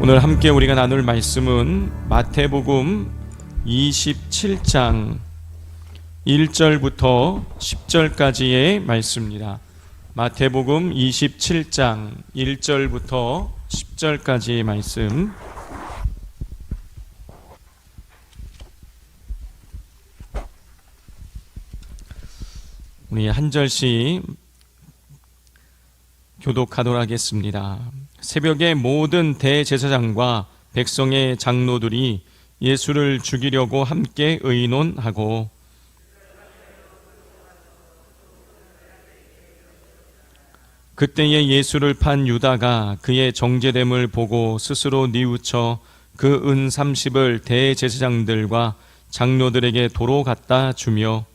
오늘 함께 우리가 나눌 말씀은 마태복음 27장 1절부터 10절까지의 말씀입니다. 마태복음 27장 1절부터 10절까지의 말씀. 우리 한 절씩 교독하도록 하겠습니다. 새벽에 모든 대제사장과 백성의 장로들이 예수를 죽이려고 함께 의논하고 그때에 예수를 판 유다가 그의 정죄됨을 보고 스스로 뉘우쳐 그 은 30을 대제사장들과 장로들에게 도로 갖다 주며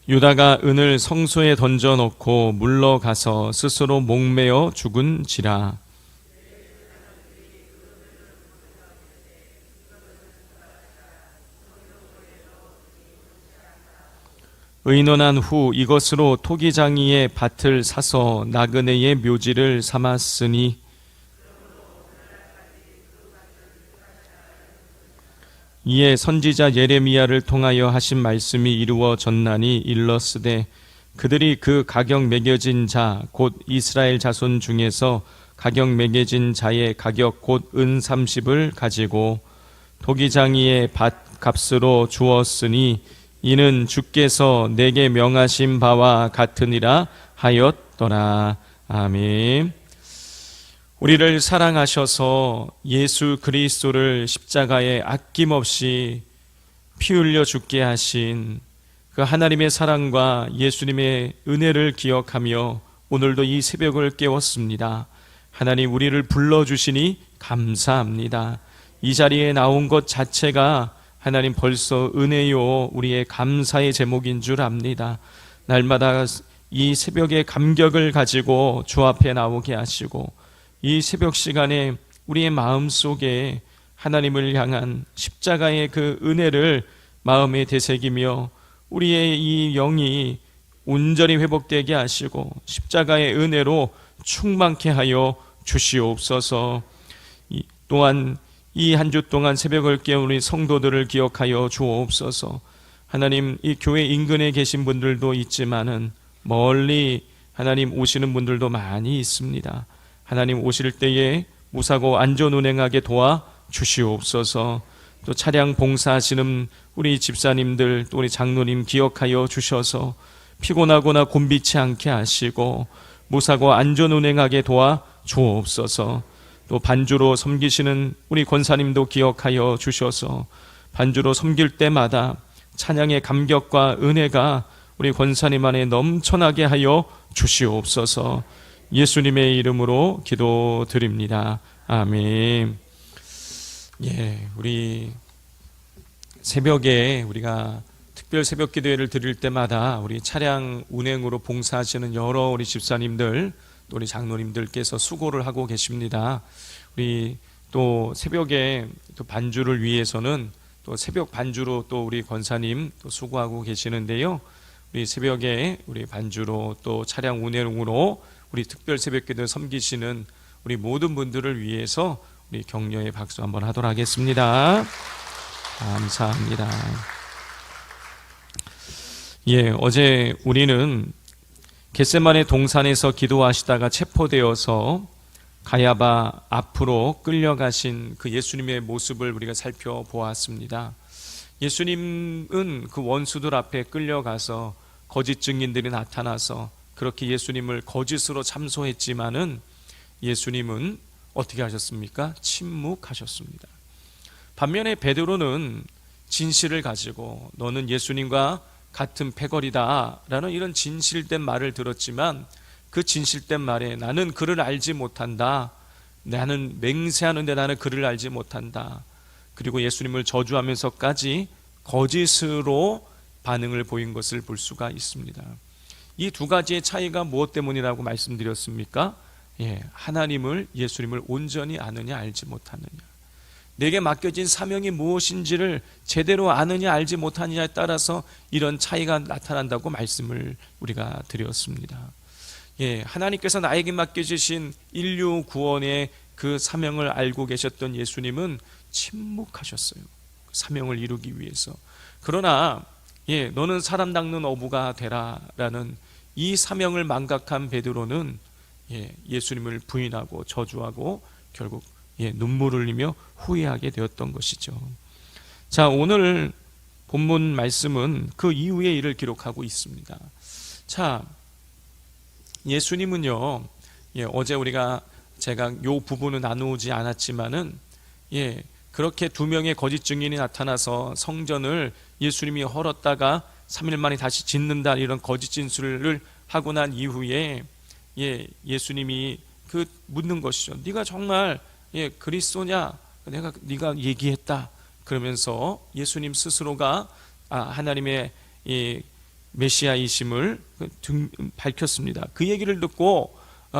유다가 은을 성소에 던져놓고 물러가서 스스로 목매어 죽은지라. 의논한 후 이것으로 토기장이의 밭을 사서 나그네의 묘지를 삼았으니 이에 선지자 예레미야를 통하여 하신 말씀이 이루어졌나니 일러스되 그들이 그 가격 매겨진 자 곧 이스라엘 자손 중에서 가격 매겨진 자의 가격 곧 은 30을 가지고 토기장이의 밭 값으로 주었으니 이는 주께서 내게 명하신 바와 같으니라 하였더라. 아멘. 우리를 사랑하셔서 예수 그리스도를 십자가에 아낌없이 피 흘려 죽게 하신 그 하나님의 사랑과 예수님의 은혜를 기억하며 오늘도 이 새벽을 깨웠습니다. 하나님, 우리를 불러주시니 감사합니다. 이 자리에 나온 것 자체가 하나님 벌써 은혜요 우리의 감사의 제목인 줄 압니다. 날마다 이 새벽의 감격을 가지고 주 앞에 나오게 하시고 이 새벽 시간에 우리의 마음 속에 하나님을 향한 십자가의 그 은혜를 마음에 되새기며 우리의 이 영이 온전히 회복되게 하시고 십자가의 은혜로 충만케 하여 주시옵소서. 또한 이 한 주 동안 새벽을 깨운 우리 성도들을 기억하여 주옵소서. 하나님, 이 교회 인근에 계신 분들도 있지만은 멀리 하나님 오시는 분들도 많이 있습니다. 하나님, 오실 때에 무사고 안전 운행하게 도와 주시옵소서. 또 차량 봉사하시는 우리 집사님들 또 우리 장로님 기억하여 주셔서 피곤하거나 곤비치 않게 하시고 무사고 안전 운행하게 도와 주옵소서. 또 반주로 섬기시는 우리 권사님도 기억하여 주셔서 반주로 섬길 때마다 찬양의 감격과 은혜가 우리 권사님 안에 넘쳐나게 하여 주시옵소서. 예수님의 이름으로 기도드립니다. 아멘. 우리 새벽에 우리가 특별 새벽 기도회를 드릴 때마다 우리 차량 운행으로 봉사하시는 여러 우리 집사님들 또 우리 장로님들께서 수고를 하고 계십니다. 우리 또 새벽에 또 반주를 위해서는 또 새벽 반주로 또 우리 권사님 또 수고하고 계시는데요. 우리 새벽에 우리 반주로 또 차량 운행으로 우리 특별 새벽기도 섬기시는 우리 모든 분들을 위해서 우리 격려의 박수 한번 하도록 하겠습니다. 감사합니다. 어제 우리는 겟세마네 동산에서 기도하시다가 체포되어서 가야바 앞으로 끌려가신 그 예수님의 모습을 우리가 살펴보았습니다. 예수님은 그 원수들 앞에 끌려가서 거짓 증인들이 나타나서 그렇게 예수님을 거짓으로 참소했지만은 예수님은 어떻게 하셨습니까? 침묵하셨습니다. 반면에 베드로는 진실을 가지고 너는 예수님과 같은 패거리다 라는 이런 진실된 말을 들었지만 그 진실된 말에 나는 그를 알지 못한다. 나는 맹세하는데 나는 그를 알지 못한다. 그리고 예수님을 저주하면서까지 거짓으로 반응을 보인 것을 볼 수가 있습니다. 이 두 가지의 차이가 무엇 때문이라고 말씀드렸습니까? 하나님을 예수님을 온전히 아느냐 알지 못하느냐. 내게 맡겨진 사명이 무엇인지를 제대로 아느냐 알지 못하느냐에 따라서 이런 차이가 나타난다고 말씀을 우리가 드렸습니다. 하나님께서 나에게 맡겨주신 인류 구원의 그 사명을 알고 계셨던 예수님은 침묵하셨어요. 사명을 이루기 위해서. 그러나 너는 사람 닦는 어부가 되라라는 이 사명을 망각한 베드로는 예수님을 부인하고 저주하고 결국 눈물을 흘리며 후회하게 되었던 것이죠. 자, 오늘 본문 말씀은 그 이후의 일을 기록하고 있습니다. 자, 예수님은요, 어제 제가 요 부분은 나누지 않았지만은, 그렇게 2명의 거짓 증인이 나타나서 성전을 예수님이 헐었다가 3일 만에 다시 짓는다, 이런 거짓 진술을 하고 난 이후에, 예수님이 묻는 것이죠. 네가 정말 그리스도냐? 네가 얘기했다. 그러면서 예수님 스스로가 하나님의 메시아이심을 밝혔습니다. 그 얘기를 듣고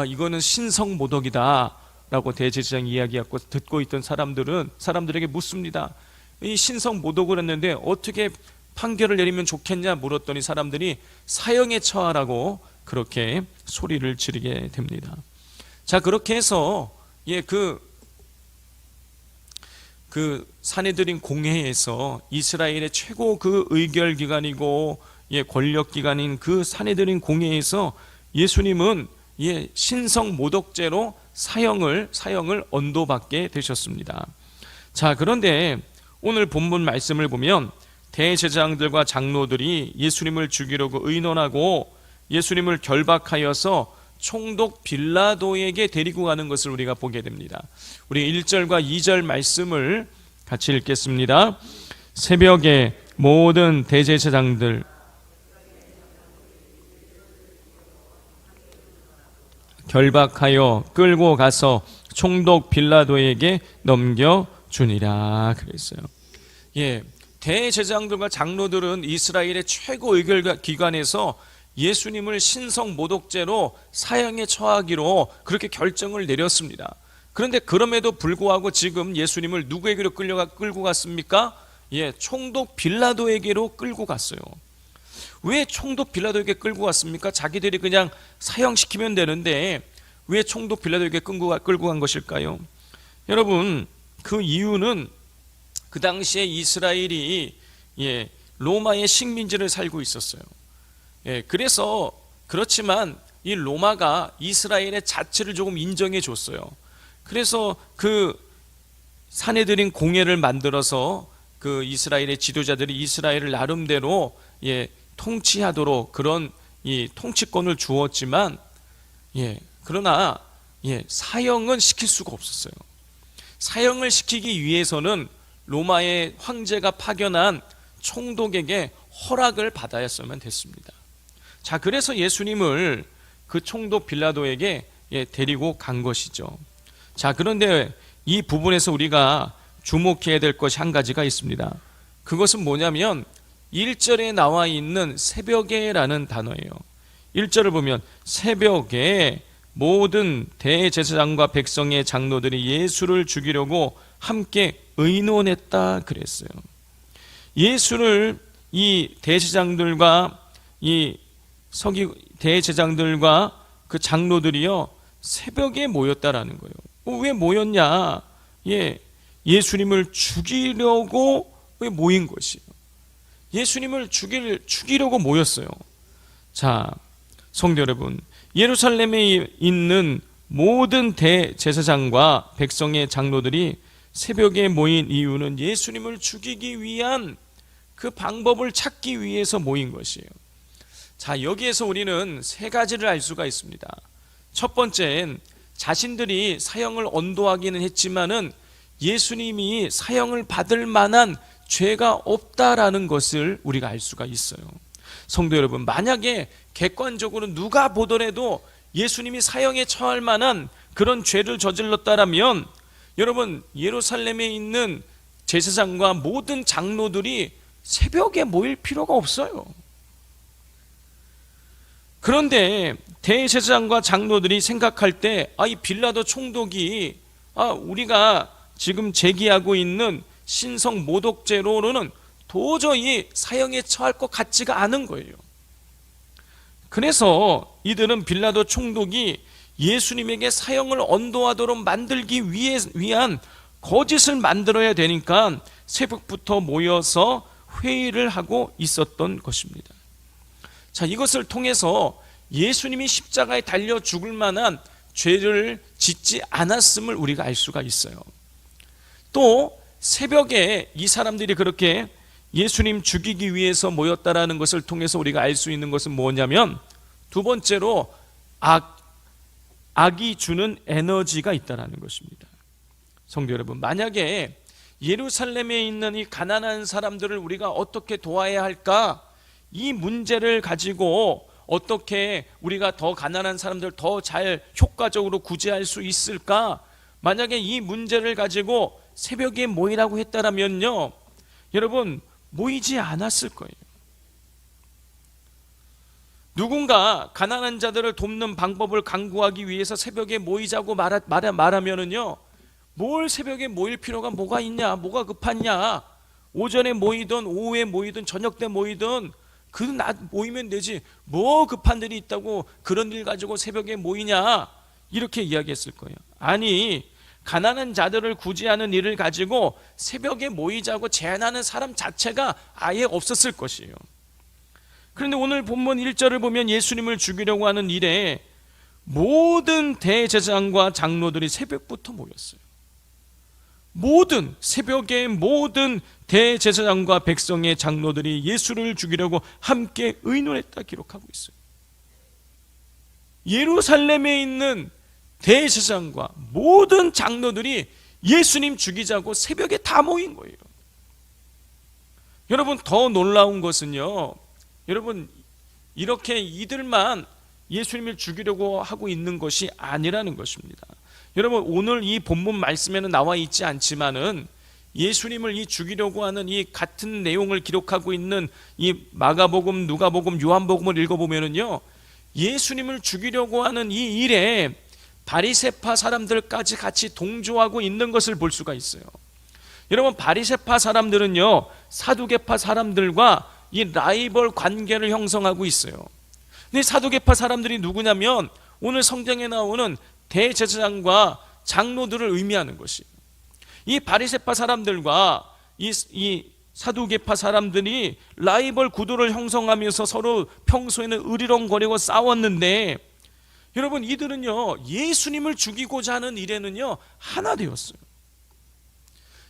이거는 신성모독이다 라고 대제사장이 이야기하고 듣고 있던 사람들에게 묻습니다. 이 신성모독을 했는데 어떻게 판결을 내리면 좋겠냐 물었더니 사람들이 사형에 처하라고 그렇게 소리를 지르게 됩니다. 자, 그렇게 해서 그 사내들인 공회에서 이스라엘의 최고 의결기관이고 권력기관인 그 사내들인 공회에서 예수님은 신성모독죄로 사형을 언도받게 되셨습니다. 자, 그런데 오늘 본문 말씀을 보면 대제사장들과 장로들이 예수님을 죽이려고 의논하고 예수님을 결박하여서 총독 빌라도에게 데리고 가는 것을 우리가 보게 됩니다. 우리 1절과 2절 말씀을 같이 읽겠습니다. 새벽에 모든 대제사장들 결박하여 끌고 가서 총독 빌라도에게 넘겨주니라 그랬어요. 대제사장들과 장로들은 이스라엘의 최고 의결기관에서 예수님을 신성모독죄로 사형에 처하기로 그렇게 결정을 내렸습니다. 그런데 그럼에도 불구하고 지금 예수님을 누구에게로 끌고 갔습니까? 총독 빌라도에게로 끌고 갔어요. 왜 총독 빌라도에게 끌고 갔습니까? 자기들이 그냥 사형시키면 되는데 왜 총독 빌라도에게 끌고 간 것일까요? 여러분, 그 이유는 그 당시에 이스라엘이 로마의 식민지를 살고 있었어요. 그래서 그렇지만 이 로마가 이스라엘의 자치를 조금 인정해 줬어요. 그래서 그 사내들인 공회를 만들어서 그 이스라엘의 지도자들이 이스라엘을 나름대로 통치하도록 그런 이 통치권을 주었지만 그러나 사형은 시킬 수가 없었어요. 사형을 시키기 위해서는 로마의 황제가 파견한 총독에게 허락을 받아야만 됐습니다. 자, 그래서 예수님을 그 총독 빌라도에게 데리고 간 것이죠. 자, 그런데 이 부분에서 우리가 주목해야 될 것이 한 가지가 있습니다. 그것은 뭐냐면 1절에 나와 있는 새벽에라는 단어예요. 1절을 보면 새벽에 모든 대제사장과 백성의 장로들이 예수를 죽이려고 함께 의논했다 그랬어요. 예수를 이 대제사장들과 대제사장들과 그 장로들이요 새벽에 모였다라는 거예요. 왜 모였냐? 예수님을 죽이려고 모인 것이에요. 예수님을 죽이려고 모였어요. 자, 성도 여러분, 예루살렘에 있는 모든 대제사장과 백성의 장로들이 새벽에 모인 이유는 예수님을 죽이기 위한 그 방법을 찾기 위해서 모인 것이에요. 자, 여기에서 우리는 세 가지를 알 수가 있습니다. 첫 번째는 자신들이 사형을 언도하기는 했지만은 예수님이 사형을 받을 만한 죄가 없다라는 것을 우리가 알 수가 있어요. 성도 여러분, 만약에 객관적으로 누가 보더라도 예수님이 사형에 처할 만한 그런 죄를 저질렀다라면 여러분, 예루살렘에 있는 제사장과 모든 장로들이 새벽에 모일 필요가 없어요. 그런데 대제사장과 장로들이 생각할 때 이 빌라도 총독이 우리가 지금 제기하고 있는 신성 모독죄로는 도저히 사형에 처할 것 같지가 않은 거예요. 그래서 이들은 빌라도 총독이 예수님에게 사형을 언도하도록 만들기 위한 거짓을 만들어야 되니까 새벽부터 모여서 회의를 하고 있었던 것입니다. 자, 이것을 통해서 예수님이 십자가에 달려 죽을 만한 죄를 짓지 않았음을 우리가 알 수가 있어요. 또 새벽에 이 사람들이 그렇게 예수님 죽이기 위해서 모였다라는 것을 통해서 우리가 알 수 있는 것은 뭐냐면, 두 번째로 악이 주는 에너지가 있다는 것입니다. 성도 여러분, 만약에 예루살렘에 있는 이 가난한 사람들을 우리가 어떻게 도와야 할까, 이 문제를 가지고 어떻게 우리가 더 가난한 사람들 더 잘 효과적으로 구제할 수 있을까, 만약에 이 문제를 가지고 새벽에 모이라고 했다면요, 여러분 모이지 않았을 거예요. 누군가 가난한 자들을 돕는 방법을 강구하기 위해서 새벽에 모이자고 말하면은요, 뭘 새벽에 모일 필요가 뭐가 있냐, 뭐가 급하냐, 오전에 모이든 오후에 모이든 저녁 때 모이든 그 낮 모이면 되지, 뭐 급한 일이 있다고 그런 일 가지고 새벽에 모이냐, 이렇게 이야기했을 거예요. 아니, 가난한 자들을 구제하는 일을 가지고 새벽에 모이자고 제안하는 사람 자체가 아예 없었을 것이에요. 그런데 오늘 본문 1절을 보면 예수님을 죽이려고 하는 일에 모든 대제사장과 장로들이 새벽부터 모였어요. 새벽에 모든 대제사장과 백성의 장로들이 예수를 죽이려고 함께 의논했다 기록하고 있어요. 예루살렘에 있는 대제사장과 모든 장로들이 예수님 죽이자고 새벽에 다 모인 거예요. 여러분, 더 놀라운 것은요, 여러분, 이렇게 이들만 예수님을 죽이려고 하고 있는 것이 아니라는 것입니다. 여러분, 오늘 이 본문 말씀에는 나와 있지 않지만은 예수님을 이 죽이려고 하는 이 같은 내용을 기록하고 있는 이 마가복음, 누가복음, 요한복음을 읽어보면은요, 예수님을 죽이려고 하는 이 일에 바리새파 사람들까지 같이 동조하고 있는 것을 볼 수가 있어요. 여러분, 바리새파 사람들은요, 사두개파 사람들과 이 라이벌 관계를 형성하고 있어요. 근데 사두개파 사람들이 누구냐면 오늘 성경에 나오는 대제사장과 장로들을 의미하는 것이에요. 이 바리새파 사람들과 이 사두개파 사람들이 라이벌 구도를 형성하면서 서로 평소에는 으리렁거리고 싸웠는데, 여러분, 이들은요 예수님을 죽이고자 하는 일에는요 하나 되었어요.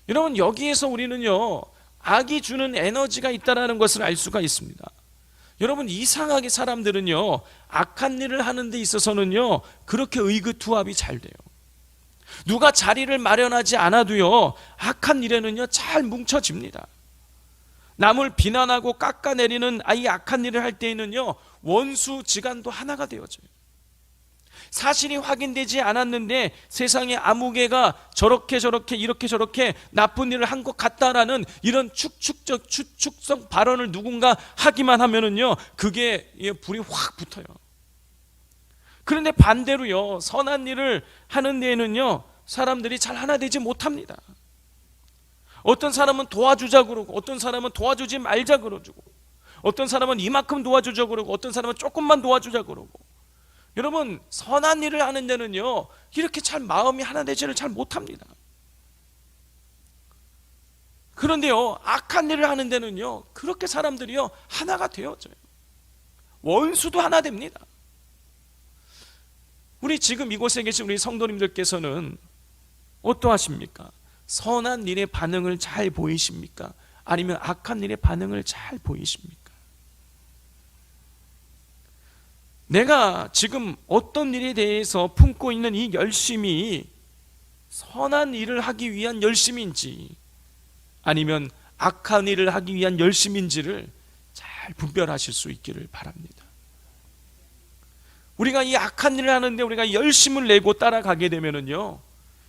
여러분, 여기에서 우리는요 악이 주는 에너지가 있다는 것을 알 수가 있습니다. 여러분, 이상하게 사람들은요 악한 일을 하는 데 있어서는요 그렇게 의기투합이 잘 돼요. 누가 자리를 마련하지 않아도요 악한 일에는요 잘 뭉쳐집니다. 남을 비난하고 깎아내리는 이 악한 일을 할 때에는요 원수 지간도 하나가 되어져요. 사실이 확인되지 않았는데 세상에 아무 개가 저렇게 이렇게 저렇게 나쁜 일을 한 것 같다라는 이런 추측성 발언을 누군가 하기만 하면은요 그게 불이 확 붙어요. 그런데 반대로요 선한 일을 하는 데에는요 사람들이 잘 하나 되지 못합니다. 어떤 사람은 도와주자 그러고, 어떤 사람은 도와주지 말자 그러고, 어떤 사람은 이만큼 도와주자 그러고, 어떤 사람은 조금만 도와주자 그러고. 여러분, 선한 일을 하는 데는요 이렇게 잘 마음이 하나 되지를 잘 못합니다. 그런데요 악한 일을 하는 데는요 그렇게 사람들이요 하나가 되어져요. 원수도 하나 됩니다. 우리 지금 이곳에 계신 우리 성도님들께서는 어떠하십니까? 선한 일의 반응을 잘 보이십니까? 아니면 악한 일의 반응을 잘 보이십니까? 내가 지금 어떤 일에 대해서 품고 있는 이 열심이 선한 일을 하기 위한 열심인지 아니면 악한 일을 하기 위한 열심인지를 잘 분별하실 수 있기를 바랍니다. 우리가 이 악한 일을 하는데 우리가 열심을 내고 따라가게 되면은요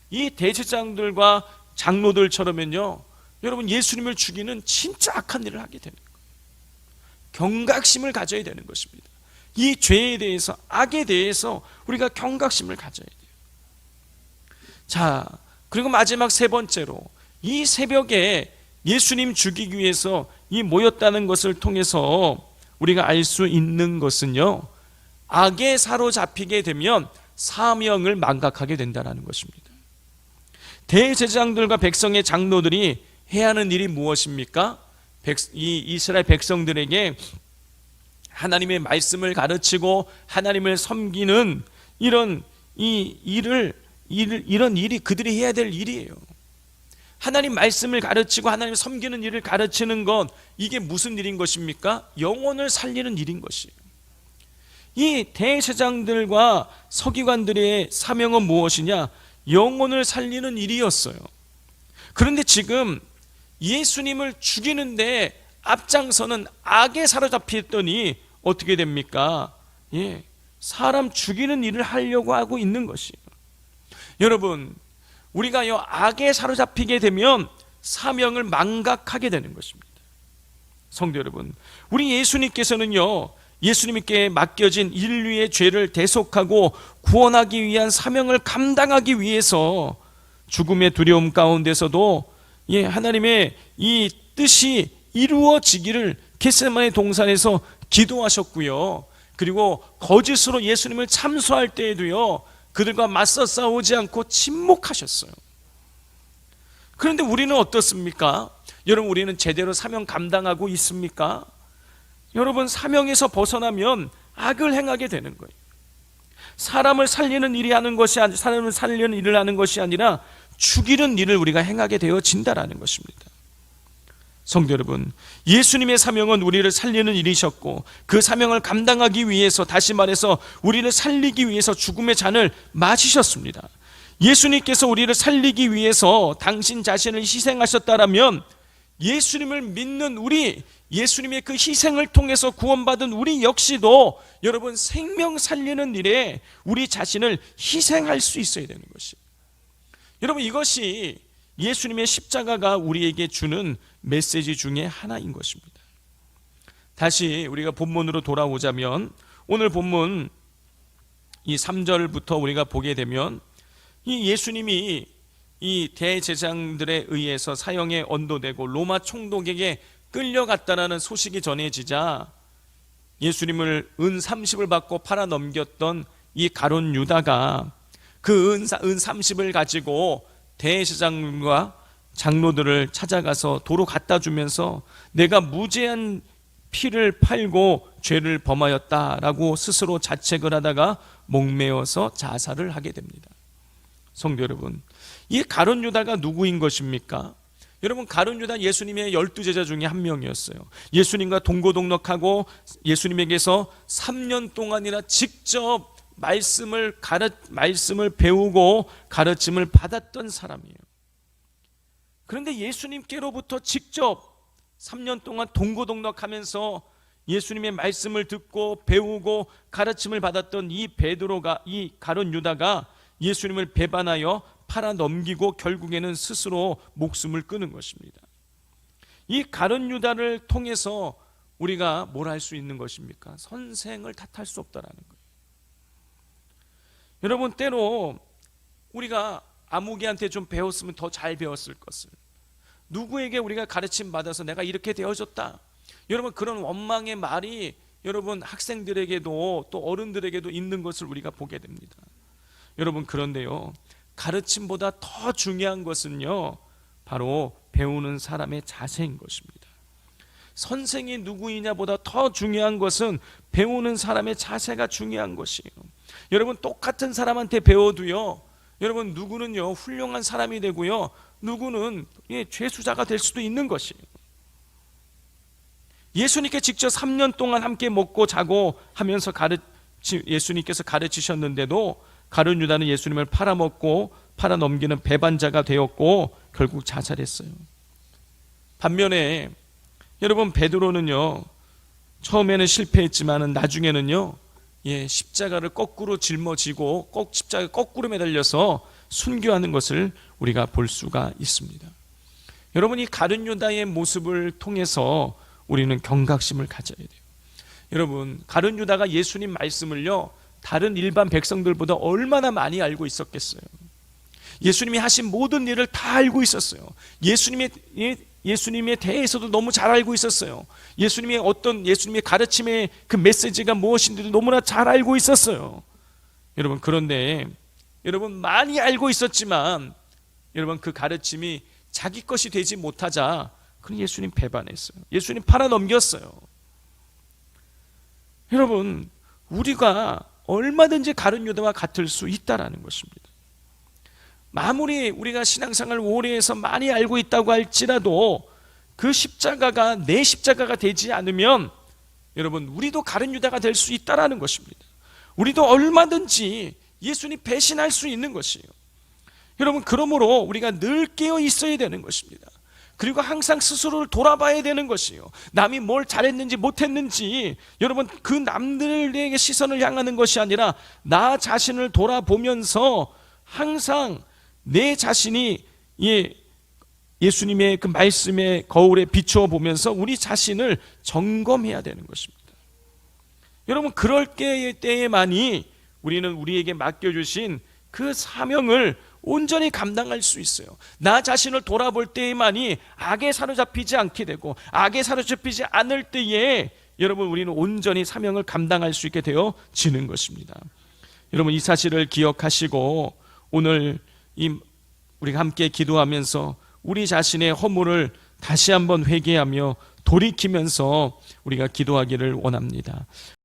이 대제사장들과 장로들처럼은요 여러분 예수님을 죽이는 진짜 악한 일을 하게 되는 거예요. 경각심을 가져야 되는 것입니다. 이 죄에 대해서, 악에 대해서 우리가 경각심을 가져야 돼요. 자, 그리고 마지막 세 번째로 이 새벽에 예수님 죽이기 위해서 이 모였다는 것을 통해서 우리가 알 수 있는 것은요, 악에 사로잡히게 되면 사명을 망각하게 된다는 것입니다. 대제사장들과 백성의 장로들이 해야 하는 일이 무엇입니까? 이 이스라엘 백성들에게 하나님의 말씀을 가르치고 하나님을 섬기는 이런 일이 그들이 해야 될 일이에요. 하나님 말씀을 가르치고 하나님을 섬기는 일을 가르치는 것, 이게 무슨 일인 것입니까? 영혼을 살리는 일인 것이에요. 이 대제사장들과 서기관들의 사명은 무엇이냐? 영혼을 살리는 일이었어요. 그런데 지금 예수님을 죽이는데 앞장서는 악에 사로잡혔더니 어떻게 됩니까? 사람 죽이는 일을 하려고 하고 있는 것이에요. 여러분, 우리가 악에 사로잡히게 되면 사명을 망각하게 되는 것입니다. 성도 여러분, 우리 예수님께서는요, 예수님께 맡겨진 인류의 죄를 대속하고 구원하기 위한 사명을 감당하기 위해서 죽음의 두려움 가운데서도 하나님의 이 뜻이 이루어지기를 겟세마네 동산에서 기도하셨고요. 그리고 거짓으로 예수님을 참소할 때에도요, 그들과 맞서 싸우지 않고 침묵하셨어요. 그런데 우리는 어떻습니까? 여러분, 우리는 제대로 사명 감당하고 있습니까? 여러분, 사명에서 벗어나면 악을 행하게 되는 거예요. 사람을 살리는 일을 하는 것이 아니라 죽이는 일을 우리가 행하게 되어진다라는 것입니다. 성도 여러분, 예수님의 사명은 우리를 살리는 일이셨고, 그 사명을 감당하기 위해서, 다시 말해서 우리를 살리기 위해서 죽음의 잔을 마시셨습니다. 예수님께서 우리를 살리기 위해서 당신 자신을 희생하셨다라면 예수님을 믿는 우리, 예수님의 그 희생을 통해서 구원받은 우리 역시도 여러분, 생명 살리는 일에 우리 자신을 희생할 수 있어야 되는 것이에요. 여러분, 이것이 예수님의 십자가가 우리에게 주는 메시지 중에 하나인 것입니다. 다시 우리가 본문으로 돌아오자면, 오늘 본문 이 3절부터 우리가 보게 되면, 이 예수님이 이 대제사장들에 의해서 사형에 언도되고 로마 총독에게 끌려갔다라는 소식이 전해지자 예수님을 은 30을 받고 팔아 넘겼던 이 가룟 유다가 그 은 30을 가지고 대제사장과 장로들을 찾아가서 도로 갖다 주면서 내가 무죄한 피를 팔고 죄를 범하였다라고 스스로 자책을 하다가 목매어서 자살을 하게 됩니다. 성도 여러분, 이 가룟 유다가 누구인 것입니까? 여러분, 가룟 유다 예수님의 12제자 중에 한 명이었어요. 예수님과 동고동락하고 예수님에게서 3년 동안이나 직접 말씀을 배우고 가르침을 받았던 사람이에요. 그런데 예수님께로부터 직접 3년 동안 동고동락하면서 예수님의 말씀을 듣고 배우고 가르침을 받았던 이 가룟 유다가 예수님을 배반하여 팔아 넘기고 결국에는 스스로 목숨을 끊은 것입니다. 이 가룟 유다를 통해서 우리가 뭘 할 수 있는 것입니까? 선생을 탓할 수 없다라는 거예요. 여러분, 때로 우리가 아무개한테 좀 배웠으면 더 잘 배웠을 것을, 누구에게 우리가 가르침 받아서 내가 이렇게 되어졌다, 여러분, 그런 원망의 말이 여러분 학생들에게도 또 어른들에게도 있는 것을 우리가 보게 됩니다. 여러분, 그런데요, 가르침보다 더 중요한 것은요, 바로 배우는 사람의 자세인 것입니다. 선생이 누구이냐보다 더 중요한 것은 배우는 사람의 자세가 중요한 것이에요. 여러분, 똑같은 사람한테 배워도요, 여러분, 누구는요 훌륭한 사람이 되고요, 누구는 죄수자가 될 수도 있는 것이에요. 예수님께 직접 3년 동안 함께 먹고 자고 하면서 예수님께서 가르치셨는데도 가룟 유다는 예수님을 팔아먹고 팔아 넘기는 배반자가 되었고 결국 자살했어요. 반면에 여러분, 베드로는요, 처음에는 실패했지만 나중에는요, 십자가를 거꾸로 짊어지고 십자가 거꾸로 매달려서 순교하는 것을 우리가 볼 수가 있습니다. 여러분, 이 가룟 유다의 모습을 통해서 우리는 경각심을 가져야 돼요. 여러분, 가룟 유다가 예수님 말씀을요, 다른 일반 백성들보다 얼마나 많이 알고 있었겠어요. 예수님이 하신 모든 일을 다 알고 있었어요. 예수님에 대해서도 너무 잘 알고 있었어요. 예수님의 가르침의 그 메시지가 무엇인지도 너무나 잘 알고 있었어요. 여러분, 그런데 여러분, 많이 알고 있었지만 여러분, 그 가르침이 자기 것이 되지 못하자 그럼 예수님 배반했어요. 예수님 팔아넘겼어요. 여러분, 우리가 얼마든지 가룟 유다와 같을 수 있다라는 것입니다. 아무리 우리가 신앙생활 오래 해서 많이 알고 있다고 할지라도 그 십자가가 내 십자가가 되지 않으면 여러분, 우리도 가룟 유다가 될 수 있다라는 것입니다. 우리도 얼마든지 예수님 배신할 수 있는 것이에요. 여러분, 그러므로 우리가 늘 깨어 있어야 되는 것입니다. 그리고 항상 스스로를 돌아봐야 되는 것이에요. 남이 뭘 잘했는지 못했는지 여러분, 그 남들에게 시선을 향하는 것이 아니라 나 자신을 돌아보면서 항상 내 자신이 예수님의 그 말씀의 거울에 비추어 보면서 우리 자신을 점검해야 되는 것입니다. 여러분, 그럴 때에만이 우리는 우리에게 맡겨주신 그 사명을 온전히 감당할 수 있어요. 나 자신을 돌아볼 때에만이 악에 사로잡히지 않게 되고, 악에 사로잡히지 않을 때에 여러분, 우리는 온전히 사명을 감당할 수 있게 되어지는 것입니다. 여러분, 이 사실을 기억하시고 오늘 우리가 함께 기도하면서 우리 자신의 허물을 다시 한번 회개하며 돌이키면서 우리가 기도하기를 원합니다.